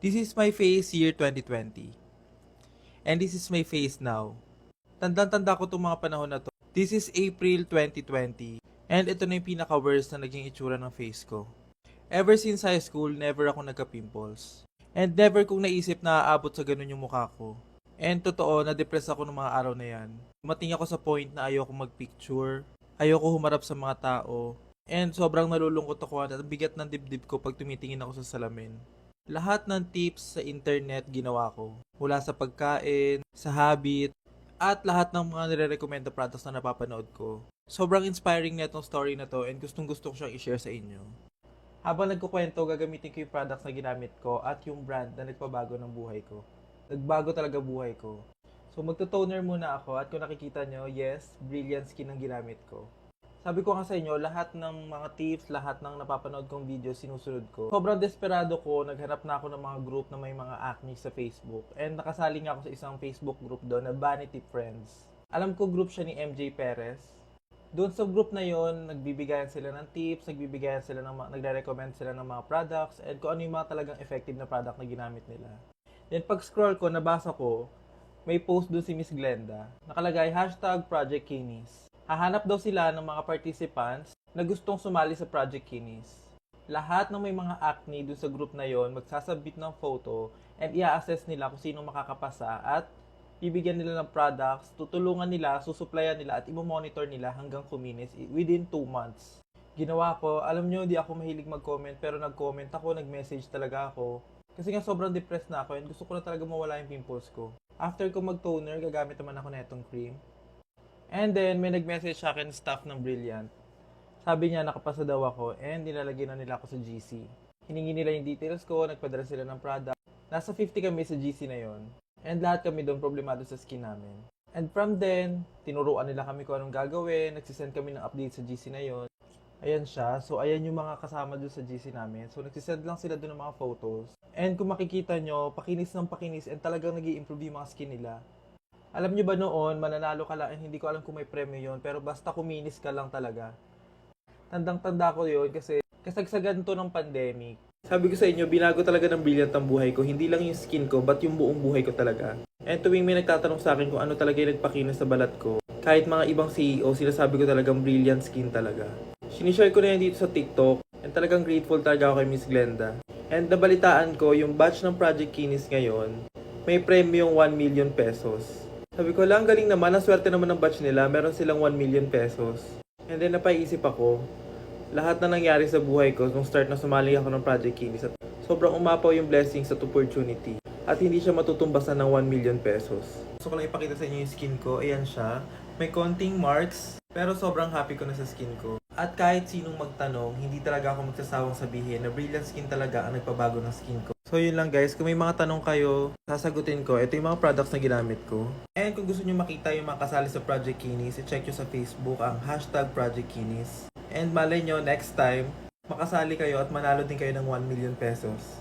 This is my face year 2020. And this is my face now. Tandang-tanda ko itong mga panahon na to. This is April 2020. And ito na yung pinaka-worst na naging itsura ng face ko. Ever since high school, never ako nagka-pimples. And never kong naisip na aabot sa ganun yung mukha ko. And totoo, na-depress ako ng mga araw na yan. Dumating ako sa point na ayoko mag-picture, ayoko humarap sa mga tao, and sobrang nalulungkot ako at bigat ng dibdib ko pag tumitingin ako sa salamin. Lahat ng tips sa internet ginawa ko. Mula sa pagkain, sa habit, at lahat ng mga nire-recommend na products na napapanood ko. Sobrang inspiring na itong story na to and gustong gusto ko siyang i-share sa inyo. Habang nagkukwento, gagamitin ko yung products na ginamit ko at yung brand na nagpabago ng buhay ko. Nagbago talaga buhay ko. So magto-toner muna ako at kung nakikita nyo, yes, Brilliant Skin ang ginamit ko. Sabi ko nga sa inyo, lahat ng mga tips, lahat ng napapanood kong video, sinusunod ko. Sobrang desperado ko, naghanap na ako ng mga group na may mga acne sa Facebook. And nakasali nga ako sa isang Facebook group doon na Vanity Friends. Alam ko group siya ni MJ Perez. Doon sa group na yon, nagbibigayan sila ng tips, nagre-recommend sila ng mga products, and kung ano yung mga talagang effective na product na ginamit nila. Then pag scroll ko, nabasa ko, may post doon si Miss Glenda. Nakalagay, #Project Kinis. Hahanap daw sila ng mga participants na gustong sumali sa Project Kinis. Lahat ng may mga acne doon sa group na yon magsasubmit ng photo and i-assess nila kung sino makakapasa at bibigyan nila ng products, tutulungan nila, susuplayan nila at i-monitor nila hanggang kuminis within 2 months. Ginawa ko, alam nyo, hindi ako mahilig mag-comment pero nag-comment ako, nag-message talaga ako. Kasi nga sobrang depressed na ako and gusto ko na talaga mawala yung pimples ko. After ko mag-toner, gagamit naman ako na itong cream. And then, may nag-message sa akin staff ng Brilliant. Sabi niya, nakapasa daw ako and nilalagyan na nila ako sa GC. Hiningi nila yung details ko, nagpadala sila ng product. Nasa 50 kami sa GC na yon. And lahat kami doon problemado sa skin namin. And from then, tinuruan nila kami kung anong gagawin, nagsisend kami ng update sa GC na yon. Ayan siya. So, ayan yung mga kasama doon sa GC namin. So, nagsisend lang sila doon ng mga photos. And kung makikita nyo, pakinis ng pakinis and talagang nag-i-improve yung mga skin nila. Alam nyo ba noon, mananalo ka lang, and hindi ko alam kung may premyo yon, pero basta kuminis ka lang talaga. Tandang-tanda ko yon kasi kasagsagan to ng pandemic. Sabi ko sa inyo, binago talaga ng Brilliant ang buhay ko. Hindi lang yung skin ko, but yung buong buhay ko talaga. And tuwing may nagtatanong sa akin kung ano talaga yung nagpakinis sa balat ko, kahit mga ibang CEO, sinasabi ko talagang Brilliant Skin talaga. Sinishare ko na yan dito sa TikTok, and talagang grateful talaga ako kay Miss Glenda. And nabalitaan ko, yung batch ng Project Kinis ngayon, may premyong 1 million pesos. Sabi ko lang, galing naman, ang swerte naman ng batch nila, meron silang 1 million pesos. And then napaisip ako, lahat na nangyari sa buhay ko nung start na sumali ako ng Project Kinis at sobrang umapaw yung blessings at opportunity at hindi siya matutumbasan ng 1 million pesos. Gusto ko lang ipakita sa inyo yung skin ko, ayan siya. May konting marks, pero sobrang happy ko na sa skin ko. At kahit sinong magtanong, hindi talaga ako magsasawang sabihin na Brilliant Skin talaga ang nagpabago ng skin ko. So yun lang guys, kung may mga tanong kayo, sasagutin ko. Ito yung mga products na ginamit ko. And kung gusto nyo makita yung mga kasali sa Project Kinis, i-check nyo sa Facebook ang #Project Kinis. And malay nyo, next time, makasali kayo at manalo din kayo ng 1 million pesos.